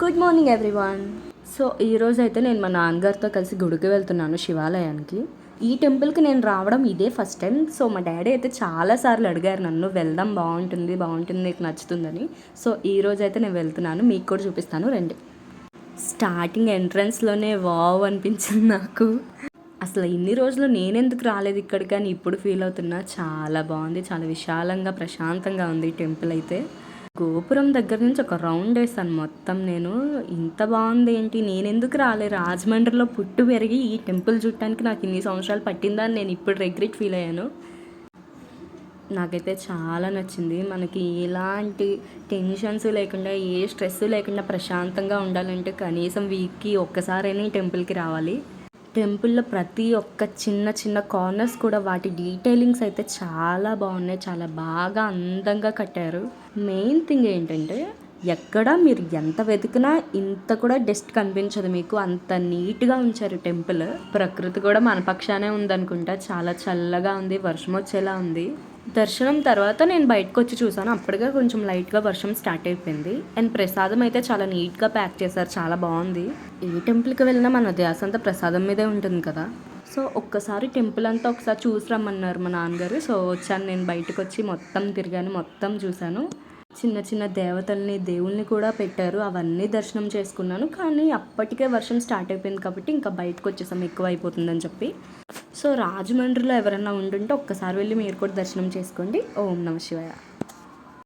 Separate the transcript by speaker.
Speaker 1: Good morning everyone. So ఈరోజు అయితే నేను మా నాన్నగారితో కలిసి గుడికి వెళ్తున్నాను, శివాలయానికి. ఈ టెంపుల్కి నేను రావడం ఇదే ఫస్ట్ టైం. సో మా డాడీ అయితే చాలాసార్లు అడిగారు నన్ను, వెళ్దాం బాగుంటుంది బాగుంటుంది నీకు నచ్చుతుందని. సో ఈరోజు అయితే నేను వెళ్తున్నాను, మీకు కూడా చూపిస్తాను రండి. స్టార్టింగ్ ఎంట్రన్స్లోనే వావ్ అనిపించింది నాకు. అసలు ఇన్ని రోజులు నేనెందుకు రాలేదు ఇక్కడికి అని ఇప్పుడు ఫీల్ అవుతున్నా. చాలా బాగుంది, చాలా విశాలంగా ప్రశాంతంగా ఉంది ఈ టెంపుల్ అయితే. గోపురం దగ్గర నుంచి ఒక రౌండ్ వేసాను మొత్తం నేను. ఇంత బాగుంది ఏంటి, నేనెందుకు రాలే, రాజమండ్రిలో పుట్టు పెరిగి ఈ టెంపుల్ చూడటానికి నాకు ఇన్ని సంవత్సరాలు పట్టిందా అని నేను ఇప్పుడు రిగ్రెట్ ఫీల్ అయ్యాను. నాకైతే చాలా నచ్చింది. మనకి ఎలాంటి టెన్షన్స్ లేకుండా, ఏ స్ట్రెస్ లేకుండా ప్రశాంతంగా ఉండాలంటే కనీసం వీక్కి ఒక్కసారైనా ఈ టెంపుల్కి రావాలి. టెంపుల్లో ప్రతి ఒక్క చిన్న చిన్న కార్నర్స్ కూడా వాటి డీటెయిలింగ్స్ అయితే చాలా బాగున్నాయి, చాలా బాగా అందంగా కట్టారు. మెయిన్ థింగ్ ఏంటంటే ఎక్కడ మీరు ఎంత వెతికినా ఇంత కూడా డస్ట్ కనిపించదు మీకు, అంత నీట్గా ఉంచారు టెంపుల్. ప్రకృతి కూడా మన పక్షానే ఉందనుకుంటా, చాలా చల్లగా ఉంది, వర్షం వచ్చేలా ఉంది. దర్శనం తర్వాత నేను బయటకు వచ్చి చూసాను, అప్పటికే కొంచెం లైట్గా వర్షం స్టార్ట్ అయిపోయింది. అండ్ ప్రసాదం అయితే చాలా నీట్గా ప్యాక్ చేశారు, చాలా బాగుంది. ఏ టెంపుల్కి వెళ్ళినా మన ధ్యాస అంతా ప్రసాదం మీదే ఉంటుంది కదా. సో ఒక్కసారి టెంపుల్ అంతా ఒకసారి చూసి రమ్మన్నారు మా నాన్నగారు. సో వచ్చాను, నేను బయటకు వచ్చి మొత్తం తిరిగాను, మొత్తం చూశాను. చిన్న చిన్న దేవతల్ని, దేవుల్ని కూడా పెట్టారు, అవన్నీ దర్శనం చేసుకున్నాను. కానీ అప్పటికే వర్షం స్టార్ట్ అయిపోయింది కాబట్టి ఇంకా బయటకు వచ్చేసాం, ఎక్కువ అయిపోతుందని చెప్పి. సో రాజమండ్రిలో ఎవరైనా ఉండుంటే ఒక్కసారి వెళ్ళి మీరు కూడా దర్శనం చేసుకోండి. ఓం నమ శివాయ.